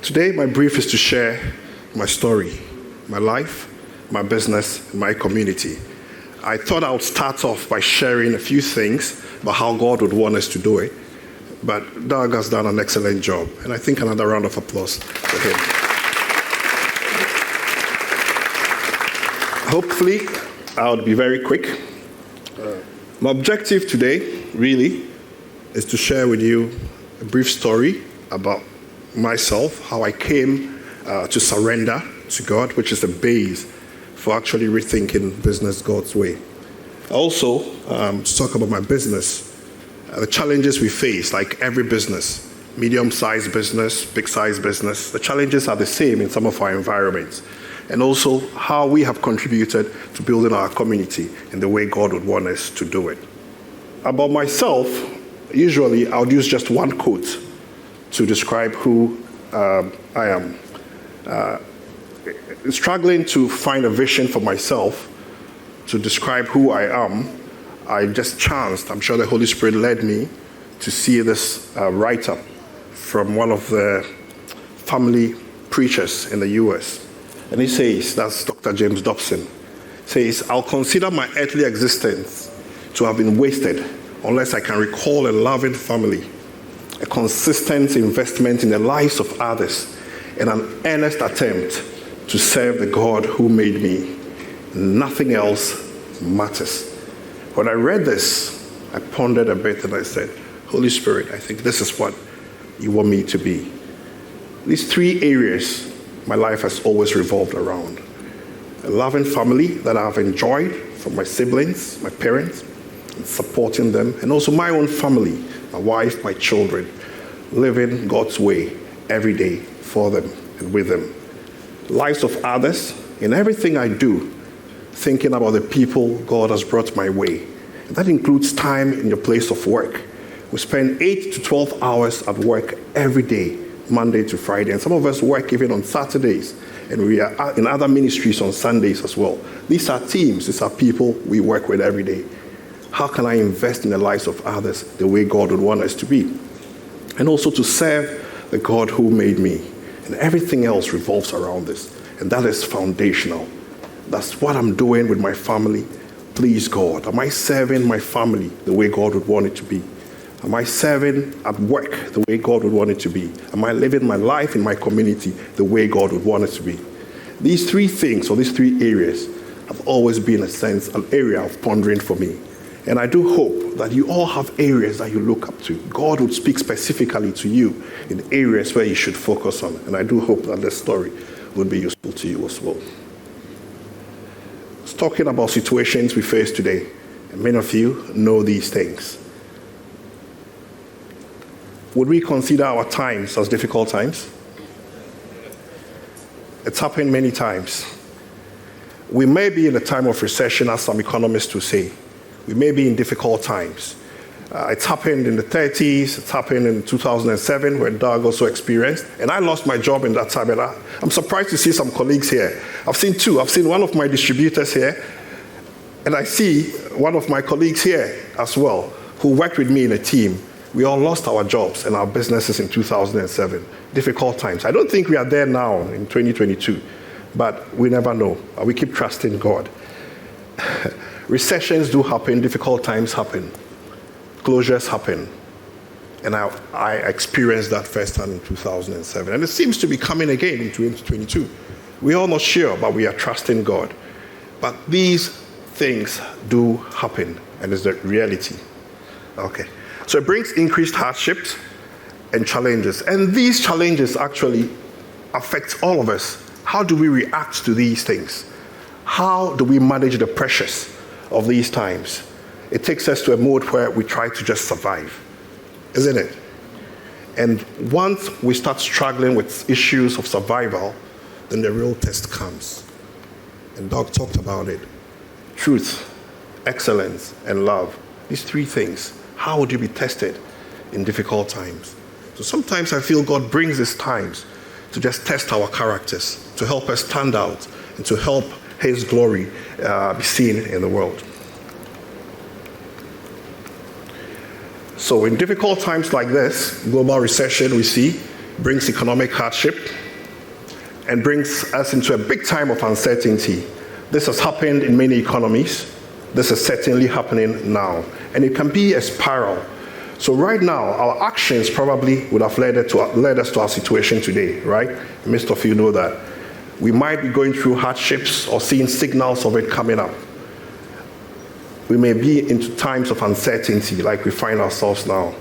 Today, my brief is to share my story, my life, my business, and my community. I thought I would start off by sharing a few things about how God would want us to do it, but Doug has done an excellent job, and I think another round of applause for him. Hopefully, I'll be very quick. My objective today, really, is to share with you a brief story about myself, how I came to surrender to God, which is the base for actually rethinking business God's way. Also, to talk about my business, the challenges we face, like every business, medium-sized business, big-sized business, the challenges are the same in some of our environments. And also how we have contributed to building our community in the way God would want us to do it. About myself, usually I would use just one quote to describe who I am. Struggling to find a vision for myself to describe who I am, I just chanced, I'm sure the Holy Spirit led me to see this write-up from one of the family preachers in the US. And he says, that's Dr. James Dobson, says, "I'll consider my earthly existence to have been wasted unless I can recall a loving family, a consistent investment in the lives of others, and an earnest attempt to serve the God who made me. Nothing else matters." When I read this, I pondered a bit and I said, Holy Spirit, I think this is what you want me to be. These three areas my life has always revolved around. A loving family that I've enjoyed from my siblings, my parents, and supporting them, and also my own family, my wife, my children, living God's way every day for them and with them. Lives of others, in everything I do, thinking about the people God has brought my way. And that includes time in your place of work. We spend 8 to 12 hours at work every day, Monday to Friday, and some of us work even on Saturdays, and we are in other ministries on Sundays as well. These are teams, these are people we work with every day. How can I invest in the lives of others the way God would want us to be? And also to serve the God who made me. And everything else revolves around this. And that is foundational. That's what I'm doing with my family. Please God, am I serving my family the way God would want it to be? Am I serving at work the way God would want it to be? Am I living my life in my community the way God would want it to be? These three things, or these three areas, have always been, in a sense, an area of pondering for me. And I do hope that you all have areas that you look up to. God would speak specifically to you in areas where you should focus on. And I do hope that this story would be useful to you as well. It's talking about situations we face today. And many of you know these things. Would we consider our times as difficult times? It's happened many times. We may be in a time of recession, as some economists will say. We may be in difficult times. It's happened in the 30s, it's happened in 2007, where Doug also experienced, and I lost my job in that time, and I'm surprised to see some colleagues here. I've seen two. I've seen one of my distributors here, and I see one of my colleagues here as well, who worked with me in a team. We all lost our jobs and our businesses in 2007. Difficult times. I don't think we are there now in 2022, but we never know. We keep trusting God. Recessions do happen, difficult times happen, closures happen. And I experienced that firsthand in 2007. And it seems to be coming again in 2022. We're all not sure, but we are trusting God. But these things do happen, and it's the reality. Okay. So it brings increased hardships and challenges. And these challenges actually affect all of us. How do we react to these things? How do we manage the pressures of these times? It takes us to a mode where we try to just survive, isn't it? And once we start struggling with issues of survival, then the real test comes. And Doug talked about it. Truth, excellence, and love. These three things. How would you be tested in difficult times? So sometimes I feel God brings these times to just test our characters, to help us stand out, and to help His glory be seen in the world. So in difficult times like this, global recession we see, brings economic hardship and brings us into a big time of uncertainty. This has happened in many economies. This is certainly happening now. And it can be a spiral. So right now, our actions probably would have led us to our situation today, right? Most of you know that. We might be going through hardships or seeing signals of it coming up. We may be into times of uncertainty like we find ourselves now.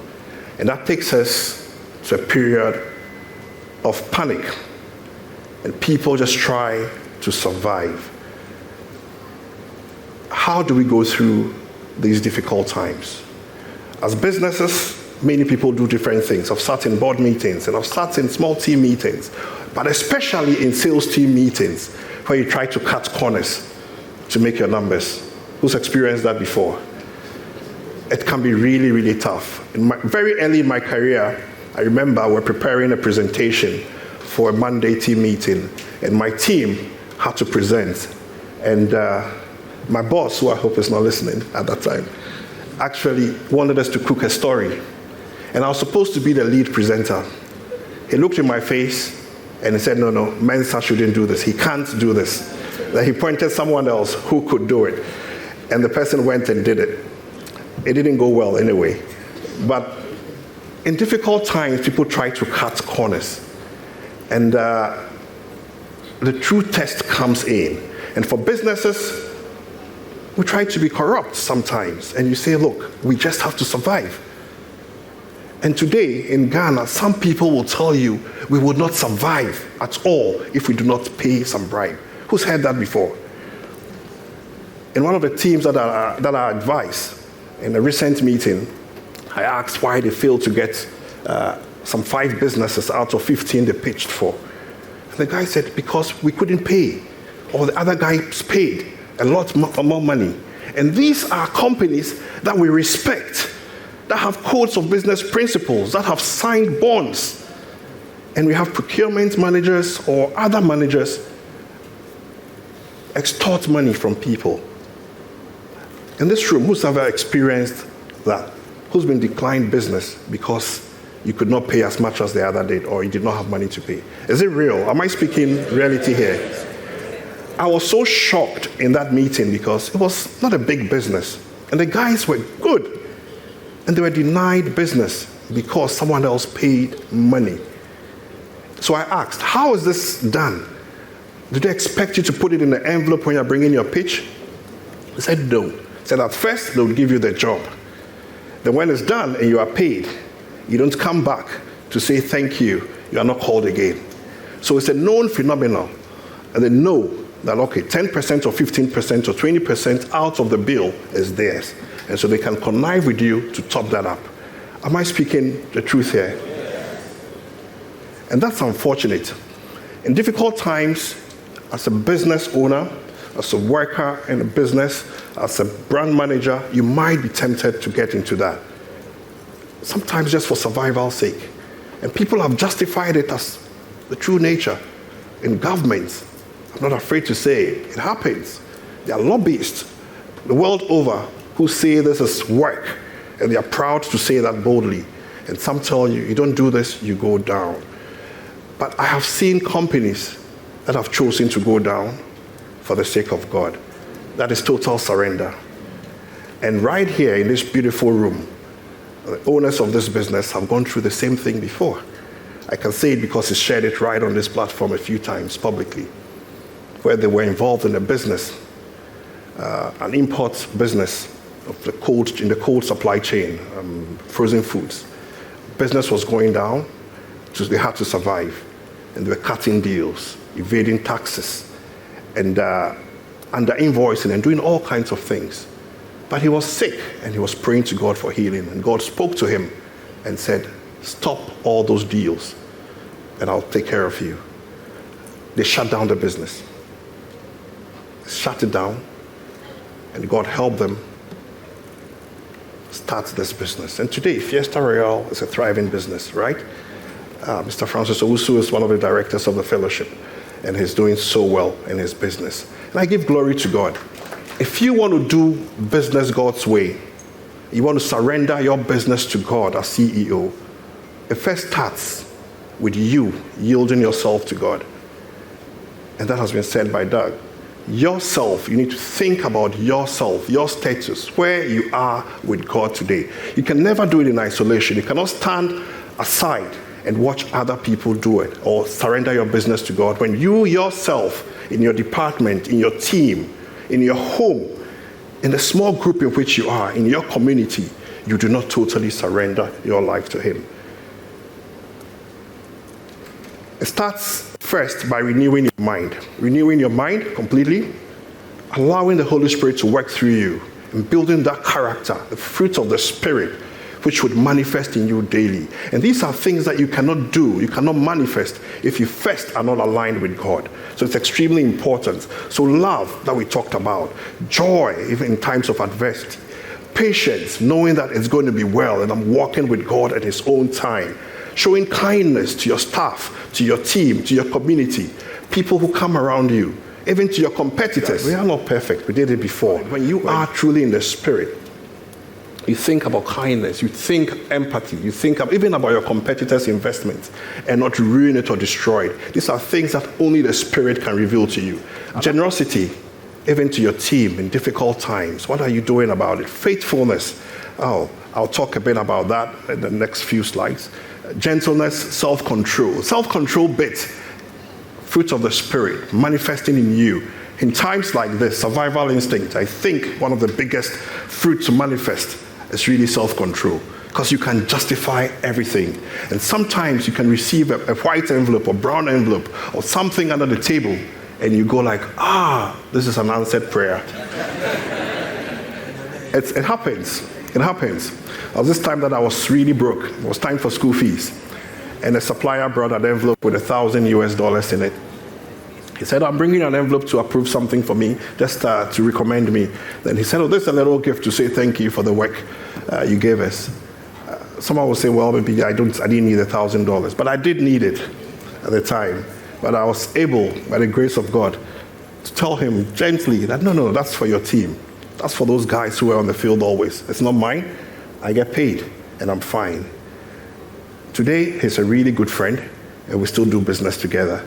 And that takes us to a period of panic. And people just try to survive. How do we go through these difficult times? As businesses, many people do different things. I've sat in board meetings and I've sat in small team meetings, but especially in sales team meetings where you try to cut corners to make your numbers. Who's experienced that before? It can be really, really tough. Very early in my career, I remember we're preparing a presentation for a Monday team meeting, and my team had to present. And my boss, who I hope is not listening at that time, actually wanted us to cook a story. And I was supposed to be the lead presenter. He looked in my face and he said, no, Mensah shouldn't do this. He can't do this. Then he pointed someone else who could do it. And the person went and did it. It didn't go well anyway. But in difficult times, people try to cut corners. And the true test comes in. And for businesses, we try to be corrupt sometimes. And you say, look, we just have to survive. And today in Ghana, some people will tell you we would not survive at all if we do not pay some bribe. Who's heard that before? In one of the teams that I advised, in a recent meeting, I asked why they failed to get some 5 businesses out of 15 they pitched for. And the guy said, because we couldn't pay, or the other guys paid a lot more money. And these are companies that we respect, that have codes of business principles, that have signed bonds. And we have procurement managers or other managers extort money from people. In this room, who's ever experienced that? Who's been declined business because you could not pay as much as the other did, or you did not have money to pay? Is it real? Am I speaking reality here? I was so shocked in that meeting because it was not a big business. And the guys were good. And they were denied business because someone else paid money. So I asked, how is this done? Do they expect you to put it in an envelope when you're bringing your pitch? He said, no. He said, at first, they'll give you the job. Then when it's done and you are paid, you don't come back to say thank you. You are not called again. So it's a known phenomenon. And they know that, okay, 10% or 15% or 20% out of the bill is theirs. And so they can connive with you to top that up. Am I speaking the truth here? And that's unfortunate. In difficult times, as a business owner, as a worker in a business, as a brand manager, you might be tempted to get into that. Sometimes just for survival's sake. And people have justified it as the true nature. In governments, I'm not afraid to say it happens. There are lobbyists the world over who say this is work, and they are proud to say that boldly. And some tell you, you don't do this, you go down. But I have seen companies that have chosen to go down for the sake of God. That is total surrender. And right here in this beautiful room, the owners of this business have gone through the same thing before. I can say it because he shared it right on this platform a few times publicly, where they were involved in a business, an import business in the cold supply chain, frozen foods. Business was going down, so they had to survive. And they were cutting deals, evading taxes, and under invoicing and doing all kinds of things. But he was sick, and he was praying to God for healing. And God spoke to him and said, stop all those deals, and I'll take care of you. They shut down the business. Shut it down, and God helped them start this business. And today, Fiesta Royale is a thriving business, right? Mr. Francis Owusu is one of the directors of the fellowship, and he's doing so well in his business. And I give glory to God. If you want to do business God's way, you want to surrender your business to God as CEO, it first starts with you yielding yourself to God. And that has been said by Doug. Yourself, you need to think about yourself, your status, where you are with God today. You can never do it in isolation. You cannot stand aside and watch other people do it or surrender your business to God. When you yourself, in your department, in your team, in your home, in the small group in which you are, in your community, you do not totally surrender your life to Him. It starts first by renewing your mind. Renewing your mind completely, allowing the Holy Spirit to work through you, and building that character, the fruit of the Spirit, which would manifest in you daily. And these are things that you cannot do, you cannot manifest if you first are not aligned with God. So it's extremely important. So love that we talked about, joy even in times of adversity, patience, knowing that it's going to be well and I'm walking with God at His own time, showing kindness to your staff, to your team, to your community, people who come around you, even to your competitors. We are not perfect, we did it before. When you are truly in the Spirit, you think about kindness, you think empathy, you think even about your competitors' investments and not to ruin it or destroy it. These are things that only the Spirit can reveal to you. Generosity, even to your team in difficult times. What are you doing about it? Faithfulness. I'll talk a bit about that in the next few slides. Gentleness, self-control. Self-control bit, fruit of the Spirit, manifesting in you. In times like this, survival instinct, I think one of the biggest fruits to manifest is really self-control, because you can justify everything. And sometimes you can receive a white envelope or brown envelope or something under the table, and you go like, this is an answered prayer. It happens. It happens. There was this time that I was really broke. It was time for school fees. And a supplier brought an envelope with $1,000 in it. He said, I'm bringing an envelope to approve something for me, just to recommend me. Then he said, this is a little gift to say thank you for the work you gave us. Someone will say, well, maybe I didn't need $1,000, but I did need it at the time. But I was able, by the grace of God, to tell him gently that, no, that's for your team. That's for those guys who are on the field always. It's not mine. I get paid, and I'm fine. Today, he's a really good friend, and we still do business together.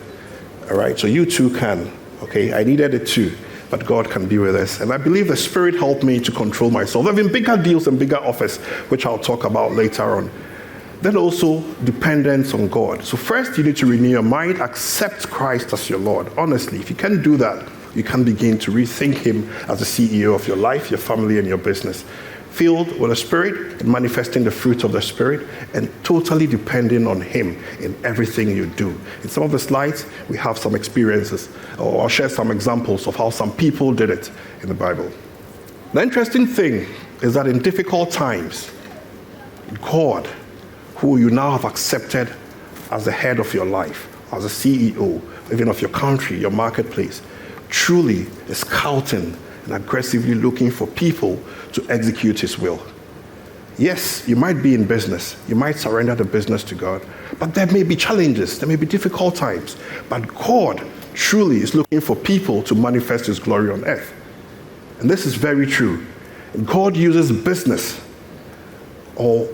All right, so you too can, okay? I needed it too, but God can be with us. And I believe the Spirit helped me to control myself. There have been bigger deals and bigger offers, which I'll talk about later on. Then also, dependence on God. So first, you need to renew your mind, accept Christ as your Lord. Honestly, if you can do that, you can begin to rethink Him as the CEO of your life, your family, and your business. Filled with the Spirit and manifesting the fruit of the Spirit and totally depending on Him in everything you do. In some of the slides, we have some experiences, or I'll share some examples of how some people did it in the Bible. The interesting thing is that in difficult times, God, who you now have accepted as the head of your life, as a CEO, even of your country, your marketplace, truly is scouting and aggressively looking for people to execute His will. Yes, you might be in business. You might surrender the business to God. But there may be challenges. There may be difficult times. But God truly is looking for people to manifest His glory on earth. And this is very true. God uses business or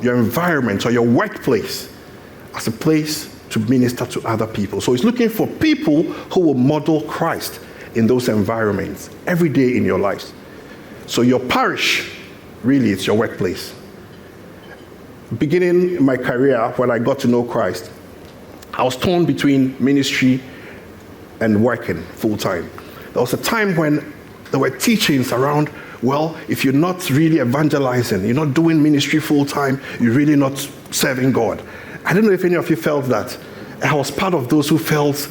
your environment or your workplace as a place to minister to other people. So He's looking for people who will model Christ in those environments every day in your lives. So your parish, really, it's your workplace. Beginning my career, when I got to know Christ, I was torn between ministry and working full-time. There was a time when there were teachings around, well, if you're not really evangelizing, you're not doing ministry full-time, you're really not serving God. I don't know if any of you felt that. I was part of those who felt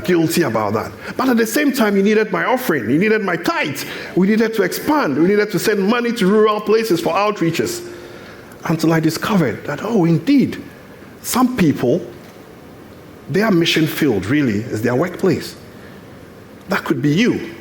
guilty about that. But at the same time, you needed my offering. You needed my tithe. We needed to expand. We needed to send money to rural places for outreaches. Until I discovered that, indeed, some people, their mission field really is their workplace. That could be you.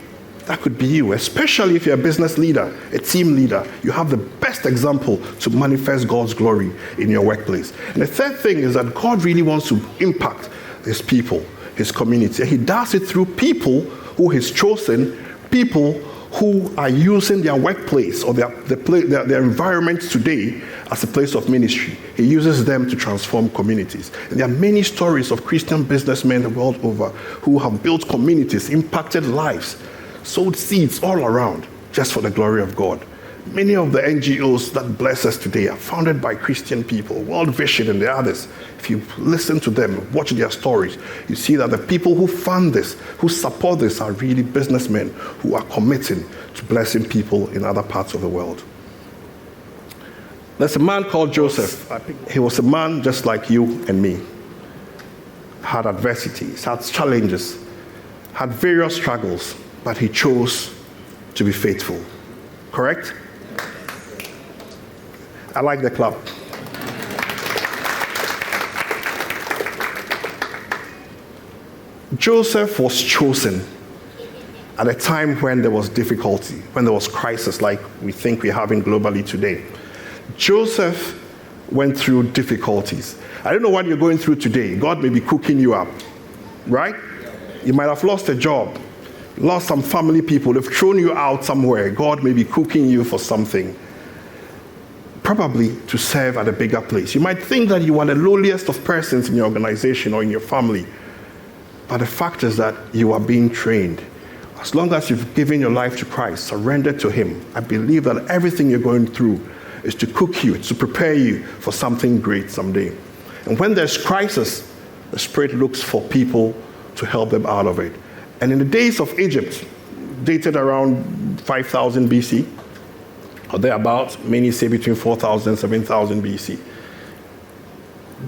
That could be you, especially if you're a business leader, a team leader. You have the best example to manifest God's glory in your workplace. And the third thing is that God really wants to impact His people, His community. He does it through people who He's chosen, people who are using their workplace or their environment today as a place of ministry. He uses them to transform communities. And there are many stories of Christian businessmen the world over who have built communities, impacted lives, sowed seeds all around just for the glory of God. Many of the NGOs that bless us today are founded by Christian people, World Vision and the others. If you listen to them, watch their stories, you see that the people who fund this, who support this, are really businessmen who are committing to blessing people in other parts of the world. There's a man called Joseph. He was a man just like you and me. Had adversities, had challenges, had various struggles, but he chose to be faithful. Correct? I like the clap. Joseph was chosen at a time when there was difficulty, when there was crisis like we think we're having globally today. Joseph went through difficulties. I don't know what you're going through today. God may be cooking you up, right? You might have lost a job, lost some family people, they've thrown you out somewhere. God may be cooking you for something, probably to serve at a bigger place. You might think that you are the lowliest of persons in your organization or in your family, but the fact is that you are being trained. As long as you've given your life to Christ, surrendered to Him, I believe that everything you're going through is to cook you, to prepare you for something great someday. And when there's crisis, the Spirit looks for people to help them out of it. And in the days of Egypt, dated around 5000 BC, or thereabouts, many say between 4000 and 7000 BC,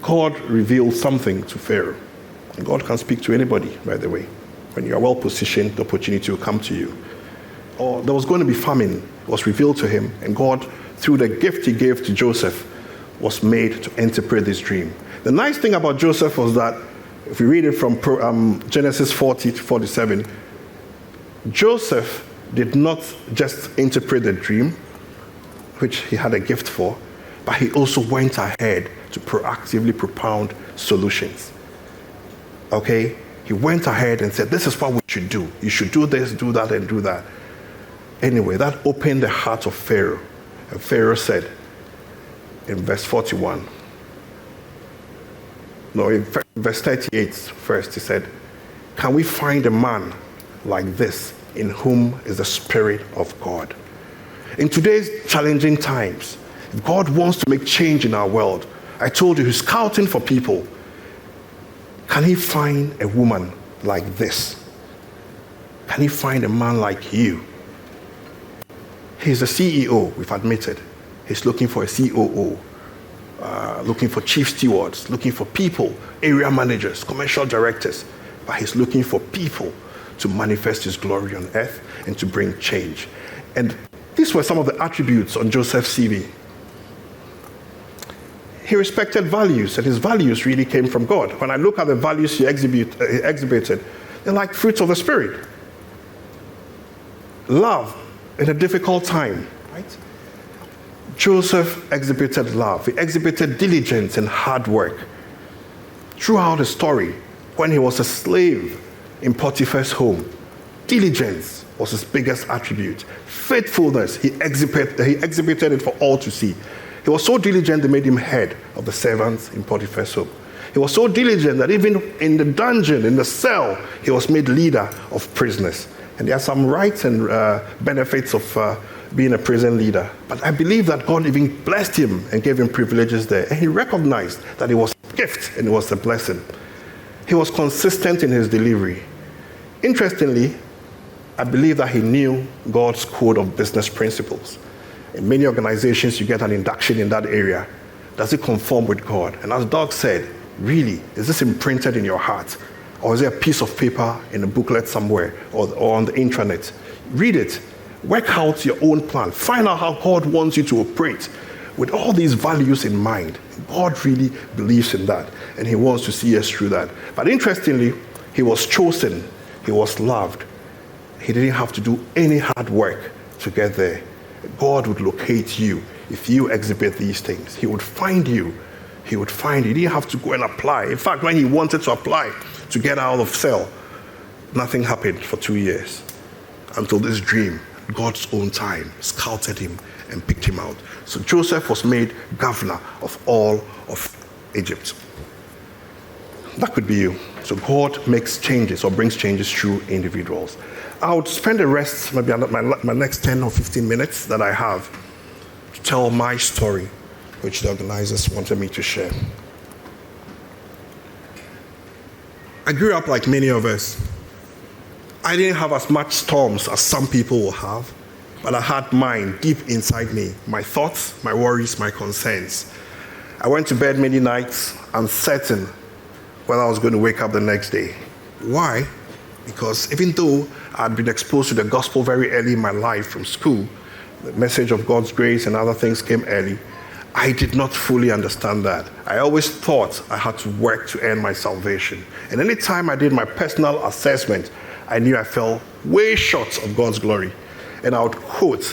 God revealed something to Pharaoh. And God can speak to anybody, by the way. When you are well positioned, the opportunity will come to you. Or there was going to be famine, it was revealed to him, and God, through the gift He gave to Joseph, was made to interpret this dream. The nice thing about Joseph was that, if we read it from Genesis 40 to 47, Joseph did not just interpret the dream, which he had a gift for, but he also went ahead to proactively propound solutions. Okay? He went ahead and said, this is what we should do. You should do this, do that, and do that. Anyway, that opened the heart of Pharaoh. And Pharaoh said, in verse 41, no, in verse 38 first, he said, can we find a man like this in whom is the Spirit of God? In today's challenging times, if God wants to make change in our world, I told you He's scouting for people. Can He find a woman like this? Can He find a man like you? He's a CEO, we've admitted. He's looking for a COO. Looking for chief stewards, looking for people, area managers, commercial directors. But He's looking for people to manifest His glory on earth and to bring change. And these were some of the attributes on Joseph's CV. He respected values, and his values really came from God. When I look at the values he exhibited, they're like fruits of the Spirit. Love in a difficult time, right? Joseph exhibited love. He exhibited diligence and hard work. Throughout his story, when he was a slave in Potiphar's home, diligence was his biggest attribute. Faithfulness, he exhibited it for all to see. He was so diligent they made him head of the servants in Potiphar's home. He was so diligent that even in the dungeon, in the cell, he was made leader of prisoners. And there are some rights and benefits of being a prison leader. But I believe that God even blessed him and gave him privileges there. And he recognized that it was a gift and it was a blessing. He was consistent in his delivery. Interestingly, I believe that he knew God's code of business principles. In many organizations, you get an induction in that area. Does it conform with God? And as Doug said, really, is this imprinted in your heart? Or is there a piece of paper in a booklet somewhere or on the intranet? Read it. Work out your own plan. Find out how God wants you to operate with all these values in mind. God really believes in that, and He wants to see us through that. But interestingly, he was chosen. He was loved. He didn't have to do any hard work to get there. God would locate you if you exhibit these things. He would find you. He would find you. He didn't have to go and apply. In fact, when he wanted to apply to get out of cell, nothing happened for 2 years until this dream God's own time, scouted him and picked him out. So Joseph was made governor of all of Egypt. That could be you. So God makes changes or brings changes through individuals. I would spend the rest, maybe my next 10 or 15 minutes that I have, to tell my story, which the organizers wanted me to share. I grew up like many of us. I didn't have as much storms as some people will have, but I had mine deep inside me, my thoughts, my worries, my concerns. I went to bed many nights uncertain whether I was going to wake up the next day. Why? Because even though I'd been exposed to the gospel very early in my life from school, the message of God's grace and other things came early, I did not fully understand that. I always thought I had to work to earn my salvation. And any time I did my personal assessment, I knew I fell way short of God's glory. And I would quote,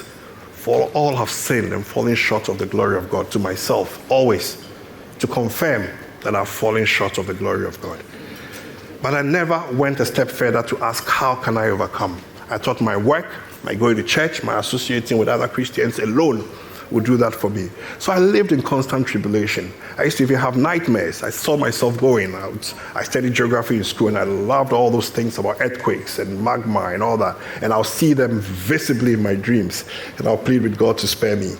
"For all have sinned and fallen short of the glory of God," to myself, always, to confirm that I've fallen short of the glory of God. But I never went a step further to ask, how can I overcome? I thought my work, my going to church, my associating with other Christians alone would do that for me. So I lived in constant tribulation. I used to even have nightmares. I saw myself going out. I studied geography in school, and I loved all those things about earthquakes and magma and all that. And I'll see them visibly in my dreams, and I'll plead with God to spare me.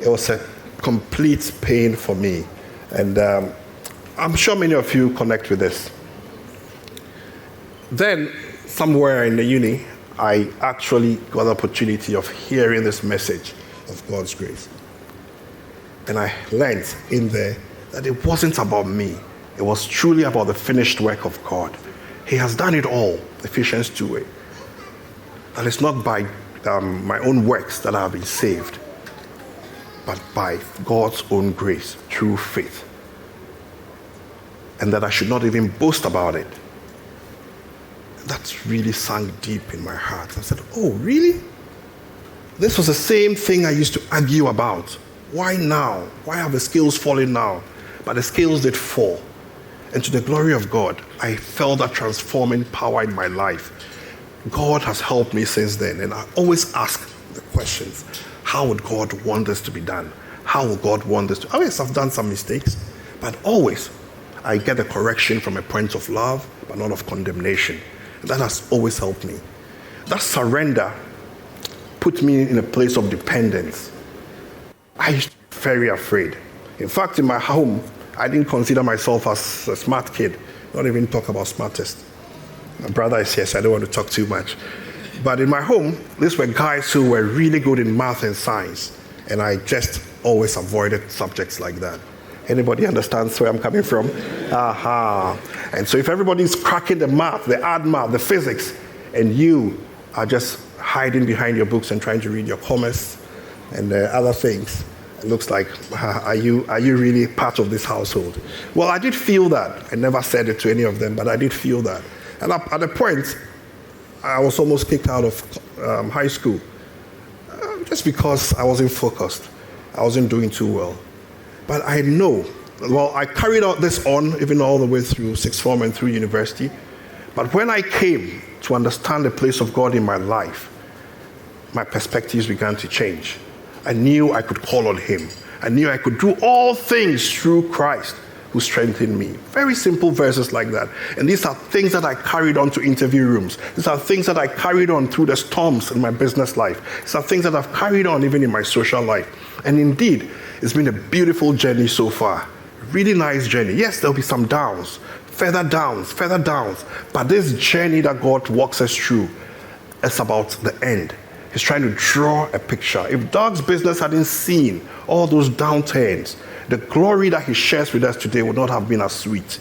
It was a complete pain for me. And I'm sure many of you connect with this. Then, somewhere in the uni, I actually got the opportunity of hearing this message of God's grace. And I learned in there that it wasn't about me. It was truly about the finished work of God. He has done it all, Ephesians 2:8. That it's not by my own works that I have been saved, but by God's own grace through faith. And that I should not even boast about it. That really sank deep in my heart. I said, oh, really? This was the same thing I used to argue about. Why now? Why have the scales fallen now? But the scales did fall. And to the glory of God, I felt that transforming power in my life. God has helped me since then. And I always ask the questions. How would God want this to be done? How would God want this to? Oh yes, I've done some mistakes. But always, I get a correction from a point of love, but not of condemnation. That has always helped me. That surrender put me in a place of dependence. I used to be very afraid. In fact, in my home, I didn't consider myself as a smart kid. Not even talk about smartest. My brother is here, so I don't want to talk too much. But in my home, these were guys who were really good in math and science. And I just always avoided subjects like that. Anybody understands where I'm coming from? Aha. And so if everybody's cracking the math, the add math, the physics, and you are just hiding behind your books and trying to read your commerce and other things, it looks like, are you really part of this household? Well, I did feel that. I never said it to any of them, but I did feel that. And at a point, I was almost kicked out of high school just because I wasn't focused. I wasn't doing too well. But I know, well, I carried out this on even all the way through sixth form and through university. But when I came to understand the place of God in my life, my perspectives began to change. I knew I could call on him. I knew I could do all things through Christ who strengthened me. Very simple verses like that. And these are things that I carried on to interview rooms. These are things that I carried on through the storms in my business life. These are things that I've carried on even in my social life. And indeed, it's been a beautiful journey so far. Really nice journey. Yes, there'll be some downs, further downs. But this journey that God walks us through is about the end. He's trying to draw a picture. If Doug's business hadn't seen all those downturns, the glory that he shares with us today would not have been as sweet.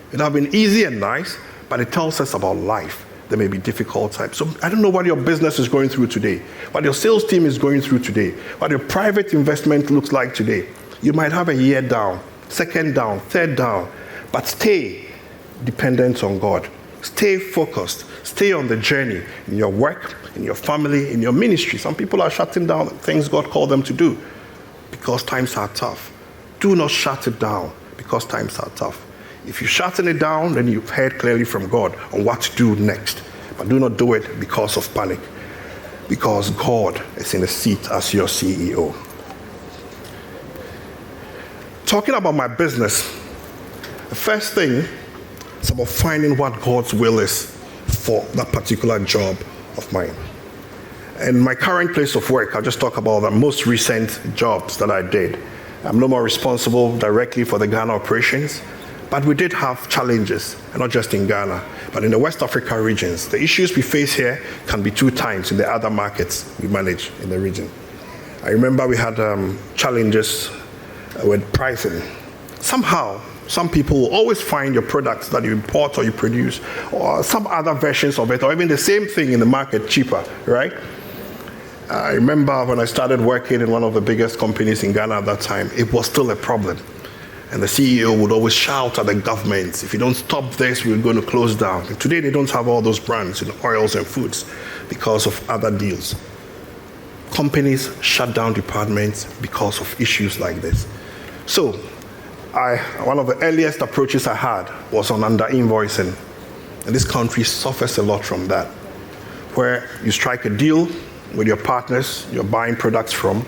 It would have been easy and nice, but it tells us about life. There may be difficult times. So I don't know what your business is going through today, what your sales team is going through today, what your private investment looks like today. You might have a year down, second down, third down, but stay dependent on God. Stay focused. Stay on the journey in your work, in your family, in your ministry. Some people are shutting down things God called them to do because times are tough. Do not shut it down because times are tough. If you shutting it down, then you've heard clearly from God on what to do next. But do not do it because of panic. because God is in the seat as your CEO. Talking about my business, the first thing is about finding what God's will is for that particular job of mine. In my current place of work, I'll just talk about the most recent jobs that I did. I'm no more responsible directly for the Ghana operations, but we did have challenges, and not just in Ghana, but in the West Africa regions. The issues we face here can be 2 times in the other markets we manage in the region. I remember we had challenges with pricing. Somehow, some people will always find your products that you import or you produce, or some other versions of it, or even the same thing in the market cheaper, right? I remember when I started working in one of the biggest companies in Ghana at that time, it was still a problem. And the CEO would always shout at the government, if you don't stop this, we're going to close down. And today they don't have all those brands in oils and foods because of other deals. Companies shut down departments because of issues like this. So, one of the earliest approaches I had was on under-invoicing. And this country suffers a lot from that, where you strike a deal with your partners you're buying products from,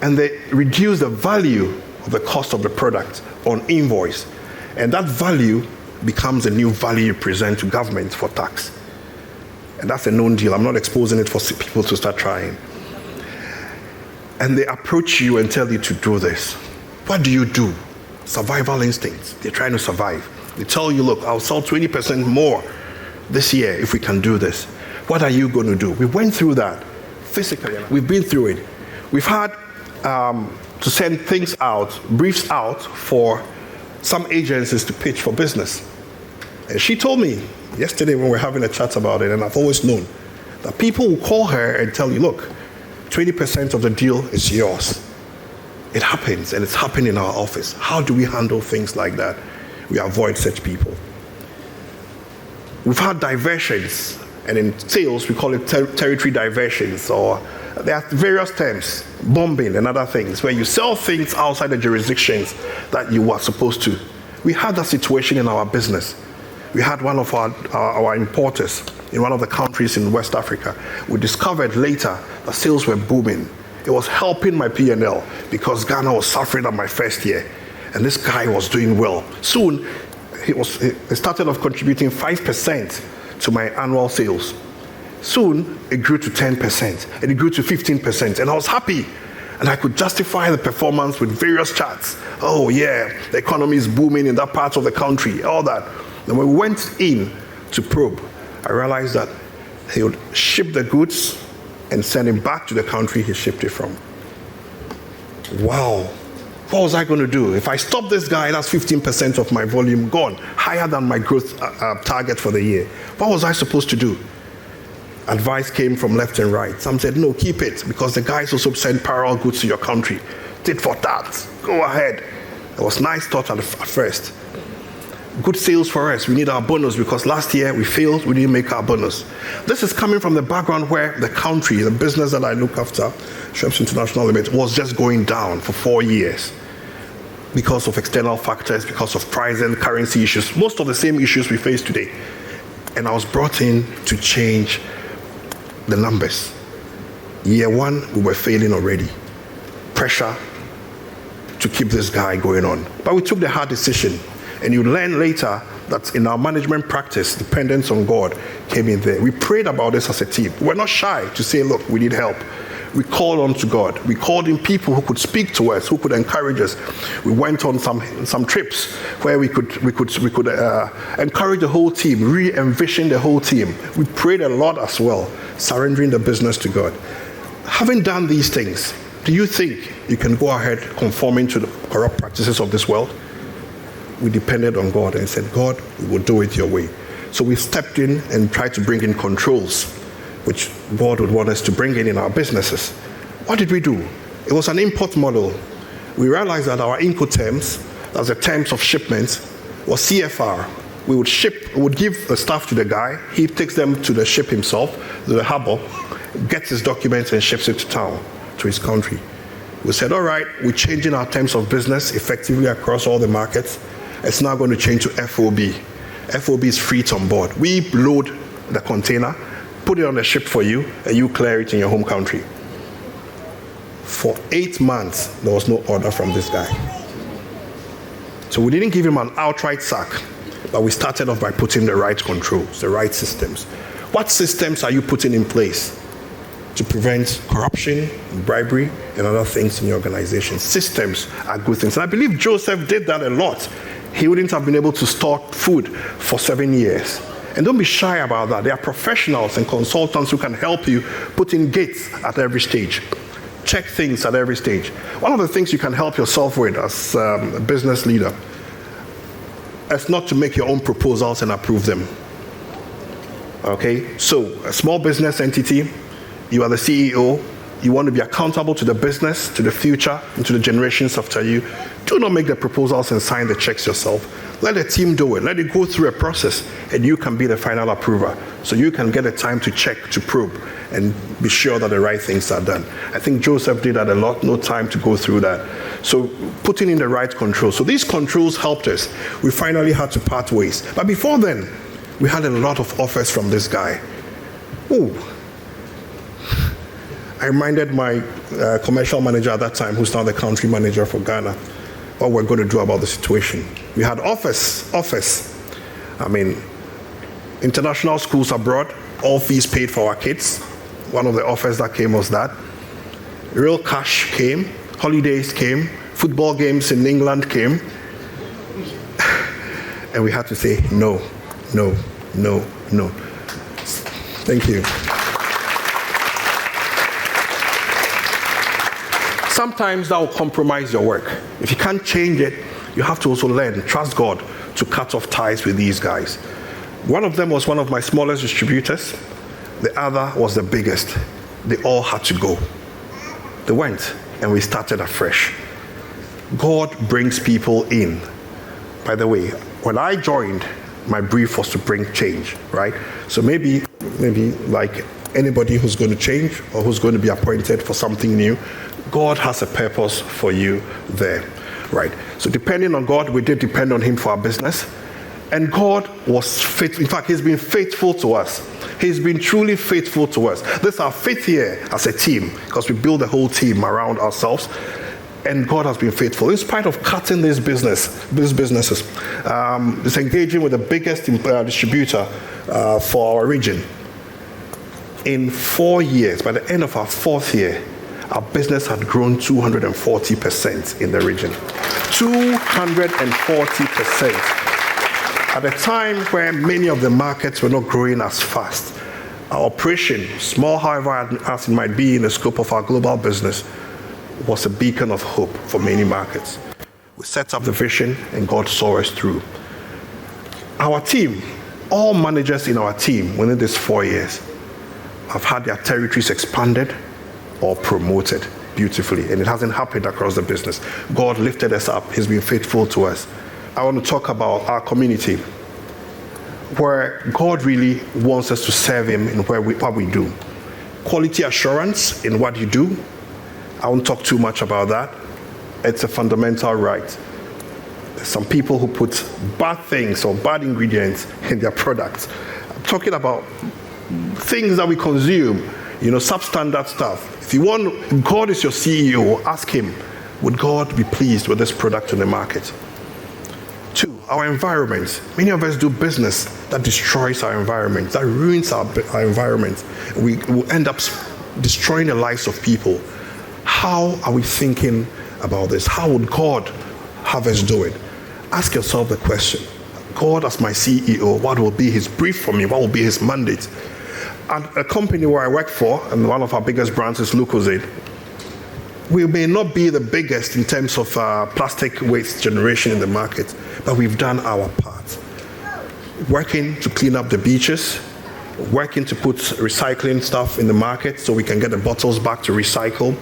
and they reduce the value of the cost of the product on invoice. And that value becomes a new value you present to government for tax. And that's a known deal. I'm not exposing it for people to start trying. And they approach you and tell you to do this. What do you do? Survival instincts. They're trying to survive. They tell you, look, I'll sell 20% more this year if we can do this. What are you going to do? We went through that physically. We've been through it. We've had to send things out, briefs out for some agencies to pitch for business. And she told me yesterday when we were having a chat about it, and I've always known that people will call her and tell you, look, 20% of the deal is yours. It happens, and it's happened in our office. How do we handle things like that? We avoid such people. We've had diversions, and in sales we call it territory diversions, or there are various terms, bombing and other things, where you sell things outside the jurisdictions that you were supposed to. We had that situation in our business. We had one of our importers in one of the countries in West Africa. We discovered later that sales were booming. It was helping my P&L because Ghana was suffering at my first year. And this guy was doing well. Soon, he started off contributing 5% to my annual sales. Soon, it grew to 10%, and it grew to 15%, and I was happy. And I could justify the performance with various charts. Oh yeah, the economy is booming in that part of the country, all that. And when we went in to probe, I realized that he would ship the goods and send him back to the country he shipped it from. Wow, what was I going to do? If I stop this guy, that's 15% of my volume gone, higher than my growth target for the year. What was I supposed to do? Advice came from left and right. Some said, no, keep it, because the guys also send parallel goods to your country. Tit for tat, go ahead. It was nice thought at first. Good sales for us. We need our bonus because last year we failed, we didn't make our bonus. This is coming from the background where the country, the business that I look after, Schweppes International Ltd, was just going down for 4 years because of external factors, because of price and currency issues, most of the same issues we face today. And I was brought in to change the numbers. Year 1, we were failing already. Pressure to keep this guy going on. But we took the hard decision. And you learn later that in our management practice, dependence on God came in there. We prayed about this as a team. We're not shy to say, look, we need help. We called on to God. We called in people who could speak to us, who could encourage us. We went on some trips where we could encourage the whole team, re-envision the whole team. We prayed a lot as well, surrendering the business to God. Having done these things, do you think you can go ahead conforming to the corrupt practices of this world? We depended on God and said, God, we will do it your way. So we stepped in and tried to bring in controls, which God would want us to bring in our businesses. What did we do? It was an import model. We realized that our Incoterms, that's the terms of shipments, was CFR. We would give the stuff to the guy, he takes them to the ship himself, to the harbor, gets his documents and ships it to town, to his country. We said, all right, we're changing our terms of business effectively across all the markets. It's now going to change to FOB. FOB is freight on board. We load the container, put it on a ship for you, and you clear it in your home country. For 8 months, there was no order from this guy. So we didn't give him an outright sack, but we started off by putting the right controls, the right systems. What systems are you putting in place to prevent corruption, bribery, and other things in your organization? Systems are good things. And I believe Joseph did that a lot. He wouldn't have been able to store food for 7 years. And don't be shy about that. There are professionals and consultants who can help you put in gates at every stage. Check things at every stage. One of the things you can help yourself with as a business leader is not to make your own proposals and approve them. Okay? So, a small business entity, you are the CEO, you want to be accountable to the business, to the future, and to the generations after you. Do not make the proposals and sign the checks yourself. Let the team do it. Let it go through a process, and you can be the final approver. So you can get the time to check, to probe, and be sure that the right things are done. I think Joseph did that a lot, no time to go through that. So putting in the right controls. So these controls helped us. We finally had to part ways. But before then, we had a lot of offers from this guy. Ooh. I reminded my commercial manager at that time, who's now the country manager for Ghana, what we're going to do about the situation. We had offers. I mean, international schools abroad, all fees paid for our kids. One of the offers that came was that. Real cash came, holidays came, football games in England came. And we had to say no. Thank you. Sometimes that will compromise your work. If you can't change it, you have to also learn, trust God to cut off ties with these guys. One of them was one of my smallest distributors. The other was the biggest. They all had to go. They went, and we started afresh. God brings people in. By the way, when I joined, my brief was to bring change, right? So maybe like anybody who's going to change or who's going to be appointed for something new, God has a purpose for you there, right? So depending on God, we did depend on him for our business. And God was faithful. In fact, he's been faithful to us. He's been truly faithful to us. This is our 5th year as a team, because we build the whole team around ourselves. And God has been faithful. In spite of cutting these businesses, it's engaging with the biggest distributor for our region. In 4 years, by the end of our 4th year, our business had grown 240% in the region. 240%. At a time where many of the markets were not growing as fast, our operation, small however as it might be in the scope of our global business, was a beacon of hope for many markets. We set up the vision and God saw us through. Our team, all managers in our team within these 4 years have had their territories expanded or promoted beautifully, and it hasn't happened across the business. God lifted us up. He's been faithful to us. I want to talk about our community, where God really wants us to serve him in what we do. Quality assurance in what you do. I won't talk too much about that. It's a fundamental right. There's some people who put bad things or bad ingredients in their products. I'm talking about things that we consume, substandard stuff. If you want, God is your CEO, ask him, would God be pleased with this product in the market? 2, our environment. Many of us do business that destroys our environment, that ruins our environment. We will end up destroying the lives of people. How are we thinking about this? How would God have us do it? Ask yourself the question. God, as my CEO, what will be his brief for me? What will be his mandate? And a company where I work for, and one of our biggest brands is Lucozade, we may not be the biggest in terms of plastic waste generation in the market, but we've done our part. Working to clean up the beaches, working to put recycling stuff in the market so we can get the bottles back to recycle,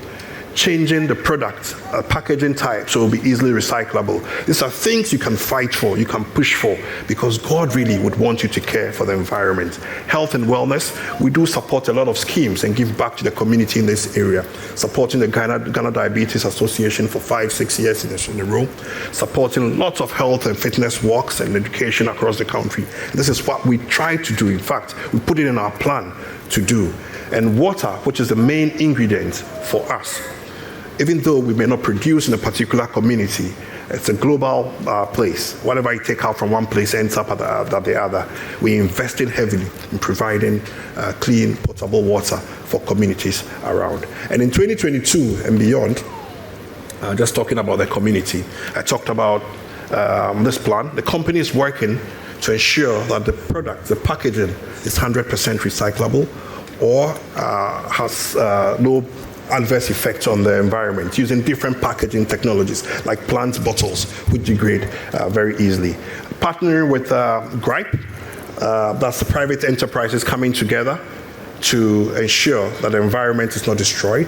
changing the product, packaging type, so it will be easily recyclable. These are things you can fight for, you can push for, because God really would want you to care for the environment. Health and wellness, we do support a lot of schemes and give back to the community in this area. Supporting the Ghana Diabetes Association for 5-6 years in a row. Supporting lots of health and fitness walks and education across the country. This is what we try to do. In fact, we put it in our plan to do. And water, which is the main ingredient for us. Even though we may not produce in a particular community, it's a global place. Whatever you take out from one place ends up at the other. We invested heavily in providing clean, potable water for communities around. And in 2022 and beyond, just talking about the community, I talked about this plan. The company is working to ensure that the product, the packaging, is 100% recyclable or has no adverse effects on the environment, using different packaging technologies like plant bottles, which degrade very easily. Partnering with Gripe, that's the private enterprises coming together to ensure that the environment is not destroyed,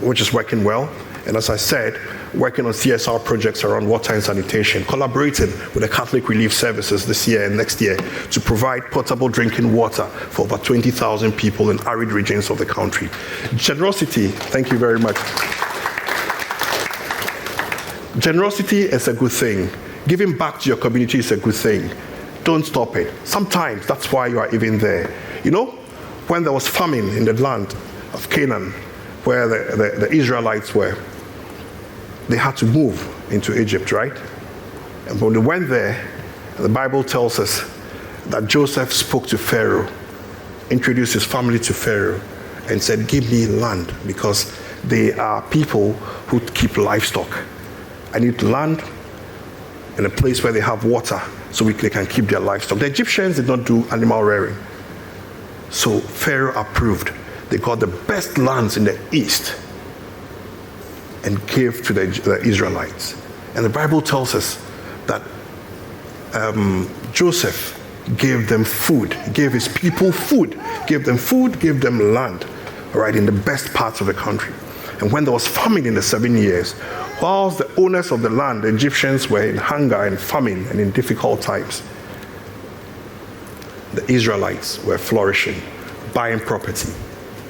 which is working well. And as I said, working on CSR projects around water and sanitation, collaborating with the Catholic Relief Services this year and next year to provide potable drinking water for over 20,000 people in arid regions of the country. Generosity, thank you very much. Generosity is a good thing. Giving back to your community is a good thing. Don't stop it. Sometimes that's why you are even there. You know, when there was famine in the land of Canaan, where the Israelites were, they had to move into Egypt, right? And when they went there, the Bible tells us that Joseph spoke to Pharaoh, introduced his family to Pharaoh, and said, give me land, because they are people who keep livestock. I need land in a place where they have water so they can keep their livestock. The Egyptians did not do animal rearing. So Pharaoh approved. They got the best lands in the east and gave to the Israelites. And the Bible tells us that Joseph gave them food, gave his people food, gave them land, right, in the best parts of the country. And when there was famine in the 7 years, whilst the owners of the land, the Egyptians, were in hunger and famine and in difficult times, the Israelites were flourishing, buying property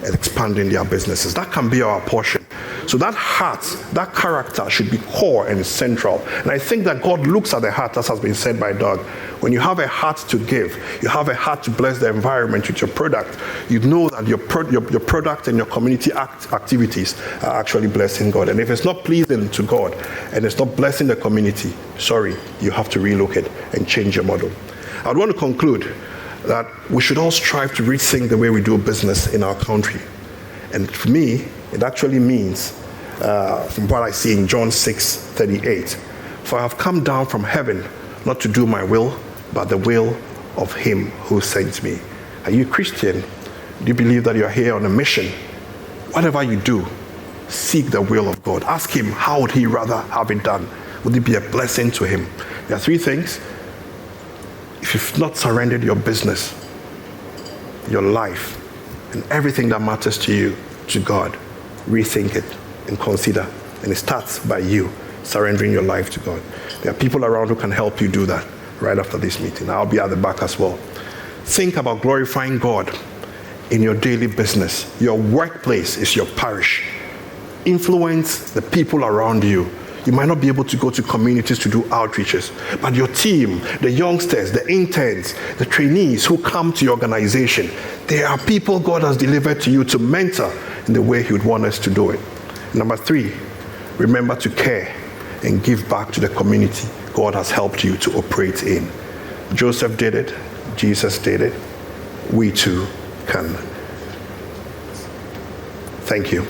and expanding their businesses. That can be our portion. So that heart, that character should be core and central. And I think that God looks at the heart, as has been said by Doug. When you have a heart to give, you have a heart to bless the environment with your product, you know that your product and your community activities are actually blessing God. And if it's not pleasing to God and it's not blessing the community, sorry, you have to relocate and change your model. I would want to conclude that we should all strive to rethink the way we do business in our country. And for me, it actually means, from what I see in John 6:38, for I have come down from heaven not to do my will, but the will of him who sent me. Are you a Christian? Do you believe that you are here on a mission? Whatever you do, seek the will of God. Ask him, how would he rather have it done? Would it be a blessing to him? There are three things. If you've not surrendered your business, your life, and everything that matters to you to God, rethink it and consider. And it starts by you surrendering your life to God. There are people around who can help you do that right after this meeting. I'll be at the back as well. Think about glorifying God in your daily business. Your workplace is your parish. Influence the people around you. You might not be able to go to communities to do outreaches, but your team, the youngsters, the interns, the trainees who come to your organization, they are people God has delivered to you to mentor in the way he would want us to do it. Number 3, remember to care and give back to the community God has helped you to operate in. Joseph did it. Jesus did it. We too can. Thank you.